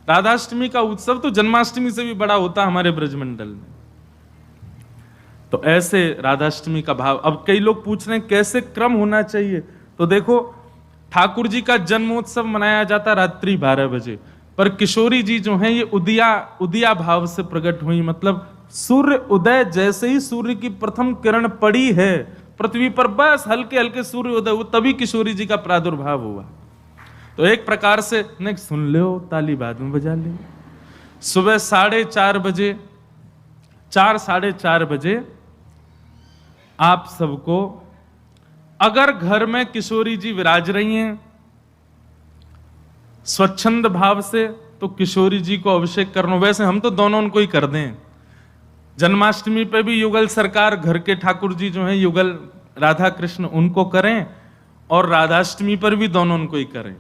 राधाष्टमी का उत्सव तो जन्माष्टमी से भी बड़ा होता हमारे ब्रजमंडल में। तो ऐसे राधाष्टमी का भाव। अब कई लोग पूछ रहे हैं कैसे क्रम होना चाहिए, तो देखो ठाकुर जी का जन्मोत्सव मनाया जाता रात्रि 12 बजे, पर किशोरी जी जो हैं ये उदिया भाव से प्रकट हुई। मतलब सूर्य उदय, जैसे ही सूर्य की प्रथम किरण पड़ी है पृथ्वी पर, बस हल्के हल्के सूर्य उदय हुआ, तभी किशोरी जी का प्रादुर्भाव हुआ। तो एक प्रकार से नेक्स्ट सुन लो, ताली बाद में बजा ले। सुबह 4:30 बजे, 4-4:30 बजे आप सबको, अगर घर में किशोरी जी विराज रही हैं स्वच्छंद भाव से, तो किशोरी जी को अभिषेक करना। वैसे हम तो दोनों उनको ही कर दें। जन्माष्टमी पे भी युगल सरकार, घर के ठाकुर जी जो हैं युगल राधा कृष्ण, उनको करें, और राधाष्टमी पर भी दोनों उनको ही करें।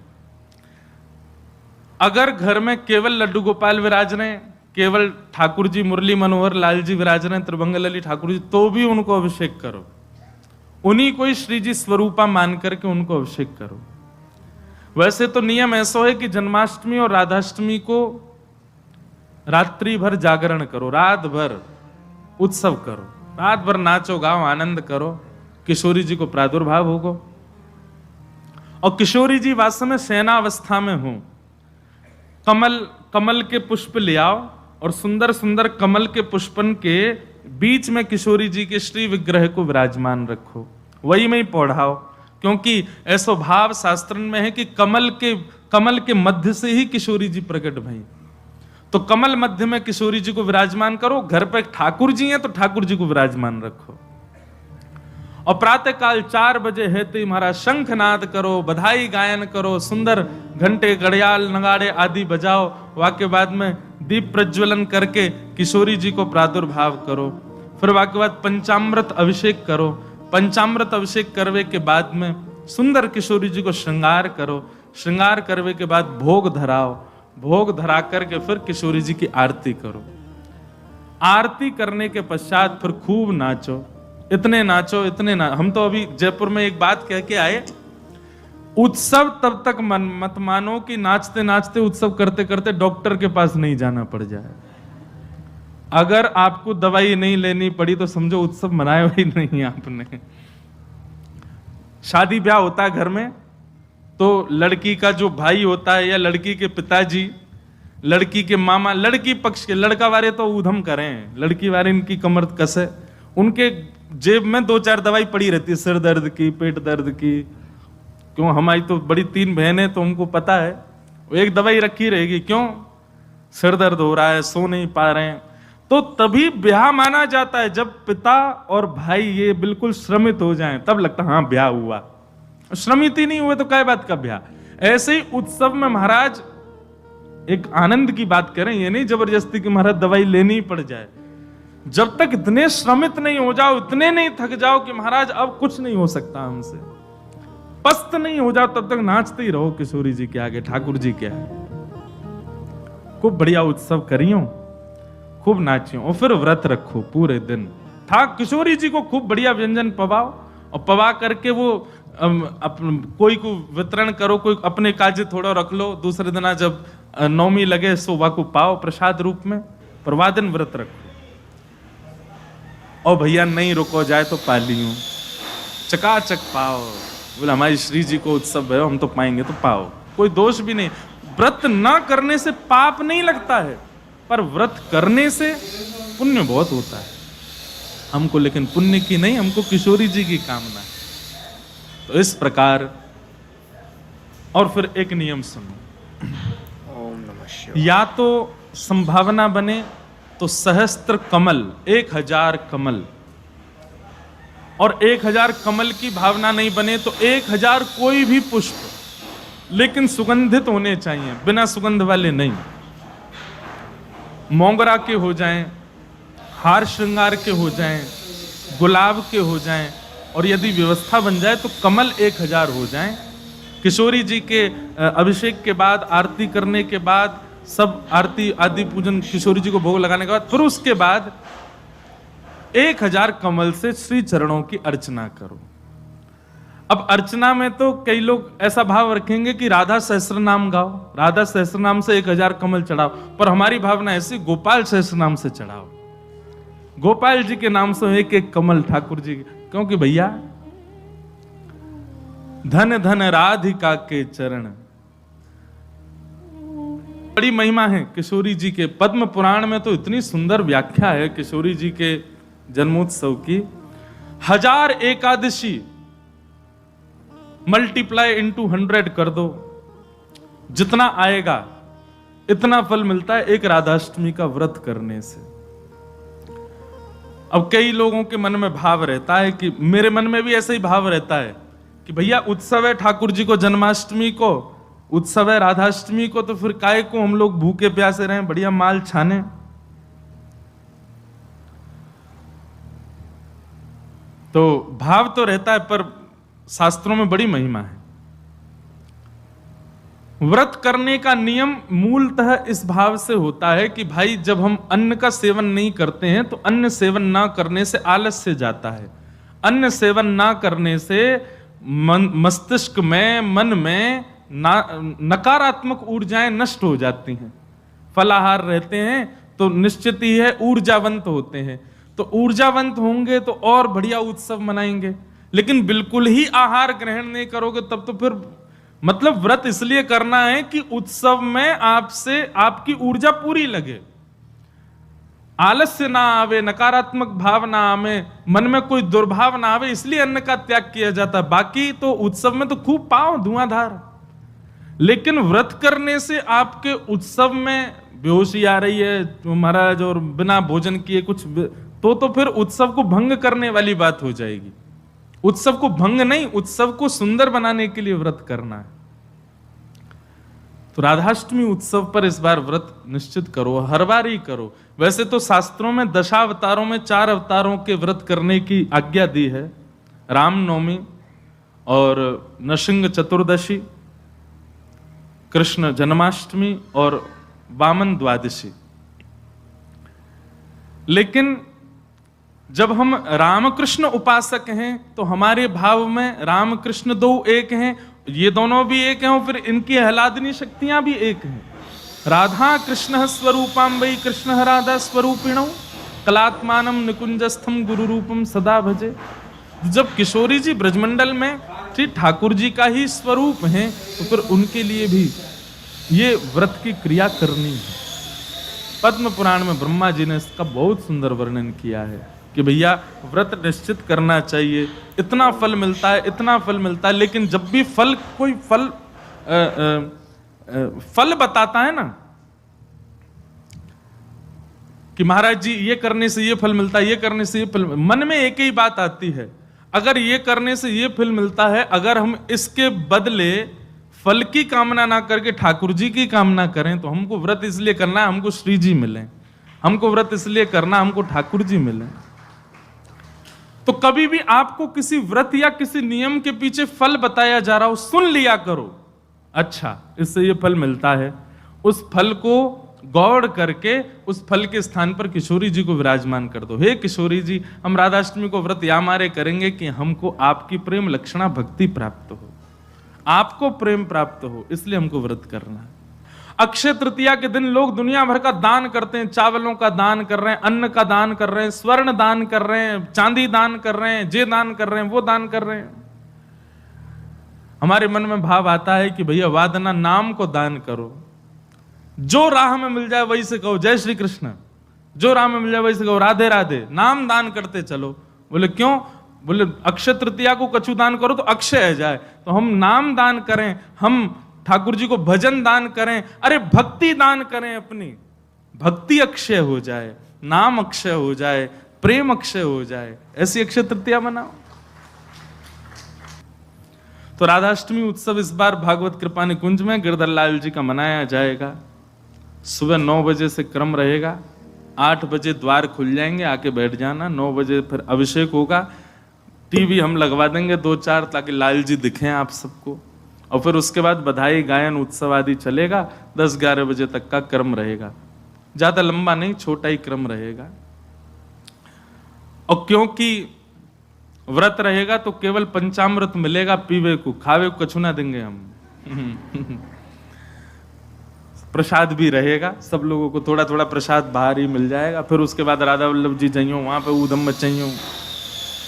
अगर घर में केवल लड्डू गोपाल विराज रहे, केवल ठाकुर जी मुरली मनोहर लाल जी विराज रहे, त्रिभंगलली ठाकुर जी, तो भी उनको अभिषेक करो। उन्हीं को ही श्री जी स्वरूपा मान करके उनको अभिषेक करो। वैसे तो नियम ऐसा है कि जन्माष्टमी और राधाष्टमी को रात्रि भर जागरण करो, रात भर उत्सव करो, रात भर नाचो गाओ आनंद करो, किशोरी जी को प्रादुर्भाव होगा। और किशोरी जी वास्तव में शयनावस्था में हो, कमल के पुष्प ले आओ और सुंदर सुंदर कमल के पुष्पन के बीच में किशोरी जी के श्री विग्रह को विराजमान रखो, वही में ही पढ़ाओ। क्योंकि ऐसा भाव शास्त्र में है कि कमल के मध्य से ही किशोरी जी प्रकट भई। तो कमल मध्य में किशोरी जी को विराजमान करो। घर पे ठाकुर जी हैं तो ठाकुर जी को विराजमान रखो। और प्रातः काल 4 बजे है तो महाराज शंखनाद करो, बधाई गायन करो, सुंदर घंटे घड़ियाल नगाड़े आदि बजाओ। वाक्य बाद में दीप प्रज्वलन करके किशोरी जी को प्रादुर्भाव करो। फिर वाक्य बाद पंचामृत अभिषेक करो। पंचामृत अभिषेक करवे के बाद में सुंदर किशोरी जी को श्रृंगार करो। श्रृंगार करवे के बाद भोग धराओ। भोग धरा करके फिर किशोरी जी की आरती करो। आरती करने के पश्चात फिर खूब नाचो, इतने नाचो इतने हम तो अभी जयपुर में एक बात कह के आए, उत्सव तब तक मत मानो कि नाचते नाचते उत्सव करते करते डॉक्टर के पास नहीं जाना पड़ जाए। अगर आपको दवाई नहीं लेनी पड़ी तो समझो उत्सव मनाया ही नहीं आपने। शादी ब्याह होता है घर में, तो लड़की का जो भाई होता है या लड़की के पिताजी, लड़की के मामा, लड़की पक्ष के, लड़का वाले तो ऊधम करें, लड़की वाले इनकी कमर कसे, उनके जेब में 2-4 दवाई पड़ी रहती है, सिर दर्द की, पेट दर्द की। क्यों, हमारी तो बड़ी 3 बहनें, तो उनको पता है वो एक दवाई रखी रहेगी। क्यों, सिर दर्द हो रहा है, सो नहीं पा रहे हैं। तो तभी ब्याह माना जाता है जब पिता और भाई ये बिल्कुल श्रमित हो जाएं, तब लगता है हाँ ब्याह हुआ। श्रमित ही नहीं हुए तो क्या बात का ब्याह। ऐसे ही उत्सव में महाराज एक आनंद की बात करें, ये नहीं जबरदस्ती कि महाराज दवाई लेनी ही पड़ जाए। जब तक इतने श्रमित नहीं हो जाओ, इतने नहीं थक जाओ कि महाराज अब कुछ नहीं हो सकता हमसे, पस्त नहीं हो जाओ, तब तक नाचते ही रहो किशोरी जी के आगे, ठाकुर जी के आगे। खूब बढ़िया उत्सव करियो, खूब नाचियो, और फिर व्रत रखो पूरे दिन। किशोरी जी को खूब बढ़िया व्यंजन पवाओ, और पवा करके वो कोई को वितरण करो, कोई अपने काजे थोड़ा रख लो। दूसरे दिन जब नौमी लगे सोवा को पाओ प्रसाद रूप में, परवादिन व्रत रखो। और भैया नहीं रुको जाए तो पा लियो, चकाचक पाओ। बोले हमारी श्री जी को उत्सव है, हम तो पाएंगे तो पाओ, कोई दोष भी नहीं। व्रत ना करने से पाप नहीं लगता है, पर व्रत करने से पुण्य बहुत होता है हमको, लेकिन पुण्य की नहीं, हमको किशोरी जी की कामना है। तो इस प्रकार, और फिर एक नियम सुनो, ओम नमः शिवाय। या तो संभावना बने तो सहस्त्र कमल, 1000 कमल, और 1000 कमल की भावना नहीं बने तो 1000 कोई भी पुष्प, लेकिन सुगंधित होने चाहिए, बिना सुगंध वाले नहीं। मोगरा के हो जाएं, हार श्रृंगार के हो जाएं, गुलाब के हो जाएं, और यदि व्यवस्था बन जाए तो कमल 1000 हो जाएं। किशोरी जी के अभिषेक के बाद, आरती करने के बाद, सब आरती आदि पूजन किशोरी जी को भोग लगाने के बाद, फिर उसके बाद 1000 कमल से श्री चरणों की अर्चना करो। अब अर्चना में तो कई लोग ऐसा भाव रखेंगे कि राधा सहस्त्र नाम गाओ, राधा सहस्त्र नाम से 1000 कमल चढ़ाओ, पर हमारी भावना ऐसी, गोपाल सहस्त्र नाम से चढ़ाओ, गोपाल जी के नाम से एक एक कमल ठाकुर जी, क्योंकि भैया धन धन राधिका के चरण, बड़ी महिमा है किशोरी जी के। पद्म पुराण में तो इतनी सुंदर व्याख्या है किशोरी जी के जन्मोत्सव की। 1000 एकादशी मल्टीप्लाई इनटू 100 कर दो, जितना आएगा इतना फल मिलता है एक राधाष्टमी का व्रत करने से। अब कई लोगों के मन में भाव रहता है कि, मेरे मन में भी ऐसा ही भाव रहता है कि भैया उत्सव है ठाकुर जी को, जन्माष्टमी को उत्सव है, राधाष्टमी को, तो फिर काहे को हम लोग भूखे प्यासे रहें, बढ़िया माल छाने। तो भाव तो रहता है, पर शास्त्रों में बड़ी महिमा है। व्रत करने का नियम मूलतः इस भाव से होता है कि भाई जब हम अन्न का सेवन नहीं करते हैं तो अन्न सेवन ना करने से आलस्य जाता है, अन्न सेवन ना करने से मस्तिष्क में, मन में नकारात्मक ऊर्जाएं नष्ट हो जाती हैं। फलाहार रहते हैं तो निश्चित ही है ऊर्जावंत होते हैं, तो ऊर्जावंत होंगे तो और बढ़िया उत्सव मनाएंगे। लेकिन बिल्कुल ही आहार ग्रहण नहीं करोगे तब तो फिर मतलब व्रत इसलिए करना है कि उत्सव में आपसे आपकी ऊर्जा पूरी लगे, आलस्य ना आवे, नकारात्मक भाव ना आवे, मन में कोई दुर्भाव ना आवे, इसलिए अन्न का त्याग किया जाता है। बाकी तो उत्सव में तो खूब पाओ धुआंधार, लेकिन व्रत करने से आपके उत्सव में बेहोशी आ रही है महाराज और बिना भोजन किए कुछ तो फिर उत्सव को भंग करने वाली बात हो जाएगी। उत्सव को भंग नहीं, उत्सव को सुंदर बनाने के लिए व्रत करना है। तो राधाष्टमी उत्सव पर इस बार व्रत निश्चित करो, हर बार ही करो। वैसे तो शास्त्रों में दशावतारों में 4 अवतारों के व्रत करने की आज्ञा दी है, रामनवमी और नृसिंह चतुर्दशी, कृष्ण जन्माष्टमी और वामन द्वादशी। लेकिन जब हम रामकृष्ण उपासक हैं तो हमारे भाव में रामकृष्ण 2 एक हैं, ये दोनों भी एक हैं और फिर इनकी आह्लादनी शक्तियां भी एक हैं। राधा कृष्ण स्वरूपाम वै कृष्ण राधा स्वरूपिणौ कलात्मानम निकुंजस्थम गुरु रूपम सदा भजे। जब किशोरी जी ब्रजमंडल में श्री ठाकुर जी का ही स्वरूप हैं तो फिर उनके लिए भी ये व्रत की क्रिया करनी है। पद्म पुराण में ब्रह्मा जी ने इसका बहुत सुंदर वर्णन किया है कि भैया व्रत निश्चित करना चाहिए, इतना फल मिलता है, इतना फल मिलता है। लेकिन जब भी फल कोई फल बताता है ना कि महाराज जी ये करने से ये फल मिलता है, ये करने से ये फल, मन में एक ही बात आती है, अगर ये करने से ये फल मिलता है, अगर हम इसके बदले फल की कामना ना करके ठाकुर जी की कामना करें तो हमको व्रत इसलिए करना है हमको श्री जी मिले, हमको व्रत इसलिए करना हमको ठाकुर जी मिले। तो कभी भी आपको किसी व्रत या किसी नियम के पीछे फल बताया जा रहा हो, सुन लिया करो, अच्छा इससे ये फल मिलता है, उस फल को गौड़ करके उस फल के स्थान पर किशोरी जी को विराजमान कर दो। हे किशोरी जी, हम राधाष्टमी को व्रत या मारे करेंगे कि हमको आपकी प्रेम लक्षणा भक्ति प्राप्त हो, आपको प्रेम प्राप्त हो, इसलिए हमको व्रत करना है। अक्षय तृतीया के दिन लोग दुनिया भर का दान करते हैं, चावलों का दान कर रहे हैं, अन्न का दान कर रहे हैं, स्वर्ण दान कर रहे हैं, चांदी दान कर रहे हैं, जे दान कर रहे हैं, वो दान कर रहे हैं। हमारे मन में भाव आता है कि भैया वादना नाम को दान करो, जो राह में मिल जाए वही से कहो जय श्री कृष्ण, जो राह में मिल जाए वही से कहो राधे राधे, नाम दान करते चलो। बोले क्यों? बोले अक्षय तृतीया को कछु दान करो तो अक्षय है जाए, तो हम नाम दान करें, हम ठाकुर जी को भजन दान करें, अरे भक्ति दान करें, अपनी भक्ति अक्षय हो जाए, नाम अक्षय हो जाए, प्रेम अक्षय हो जाए, ऐसी अक्षय तृतीया मनाओ। तो राधाष्टमी उत्सव इस बार भागवत कृपा निकुंज में गिरधर लाल जी का मनाया जाएगा। सुबह 9 बजे से क्रम रहेगा, 8 बजे द्वार खुल जाएंगे, आके बैठ जाना। 9 बजे फिर अभिषेक होगा, टीवी हम लगवा देंगे 2-4 ताकि लाल जी दिखें आप सबको, और फिर उसके बाद बधाई गायन उत्सव आदि चलेगा। 10-11 बजे तक का क्रम रहेगा, ज्यादा लंबा नहीं, छोटा ही क्रम रहेगा। और क्योंकि व्रत रहेगा तो केवल पंचामृत मिलेगा पीवे को, खावे को कछु ना देंगे हम। प्रसाद भी रहेगा, सब लोगों को थोड़ा थोड़ा प्रसाद बाहर ही मिल जाएगा। फिर उसके बाद राधा वल्लभ जी जाइयो, वहां पे ऊधम मचाइयो,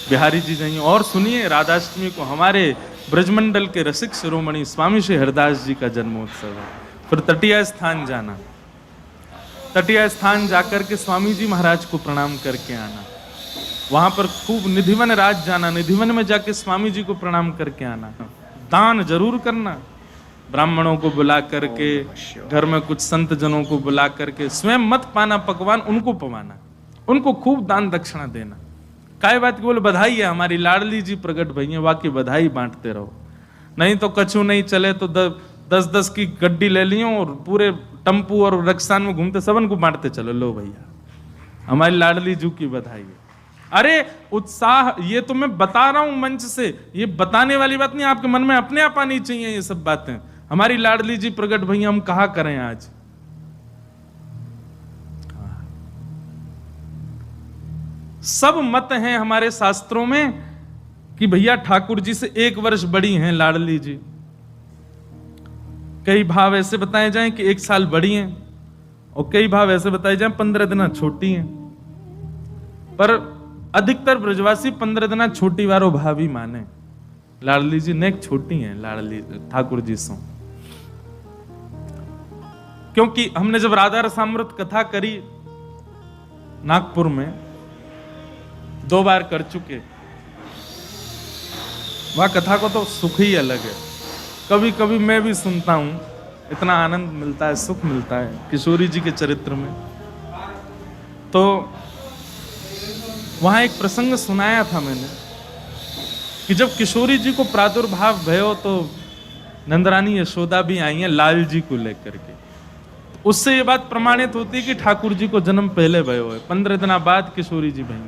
बिहारी जी जाइयो। और सुनिए, राधाष्टमी को हमारे ब्रजमंडल के रसिक शिरोमणि स्वामी श्री हरिदास जी का जन्मोत्सव है। फिर तटीय स्थान जाना, तटीय स्थान जाकर के स्वामी जी महाराज को प्रणाम करके आना। वहां पर खूब निधिवन राज जाना, निधिवन में जाके स्वामी जी को प्रणाम करके आना। दान जरूर करना, ब्राह्मणों को बुला करके, घर में कुछ संत जनों को बुला करके, स्वयं मत पाना पकवान, उनको पवाना, उनको खूब दान दक्षिणा देना। काय बात की बोले बधाई है हमारी लाडली जी प्रकट भई है, वाकई बधाई बांटते रहो। नहीं तो कछु नहीं चले तो 10-10 की गड्डी ले लियो और पूरे टम्पू और रक्सान में घूमते सबन को बांटते चलो, लो भैया हमारी लाडली जी की बधाई है। अरे उत्साह, ये तो मैं बता रहा हूं मंच से, ये बताने वाली बात नहीं, आपके मन में अपने आप आनी चाहिए ये सब बातें। हमारी लाडली जी प्रकट भैया, हम कहा करें आज। सब मत हैं हमारे शास्त्रों में कि भैया ठाकुर जी से 1 वर्ष बड़ी हैं लाडली जी। कई भाव ऐसे बताए जाएं कि 1 साल बड़ी हैं, और कई भाव ऐसे बताए जाएं 15 दिन छोटी हैं। पर अधिकतर ब्रजवासी 15 दिन छोटी वारो भाव ही माने। लाडली जी नेक छोटी हैं लाडली ठाकुर जी सो। क्योंकि हमने जब राधा रसामृत कथा करी नागपुर में, 2 बार कर चुके, वह कथा को तो सुख ही अलग है। कभी कभी मैं भी सुनता हूं, इतना आनंद मिलता है, सुख मिलता है किशोरी जी के चरित्र में। तो वहां एक प्रसंग सुनाया था मैंने कि जब किशोरी जी को प्रादुर्भाव भयो तो नंदरानी यशोदा भी आई हैं लाल जी को लेकर के। उससे ये बात प्रमाणित होती है कि ठाकुर जी को जन्म पहले भयो है, 15 दिन बाद किशोरी जी भई।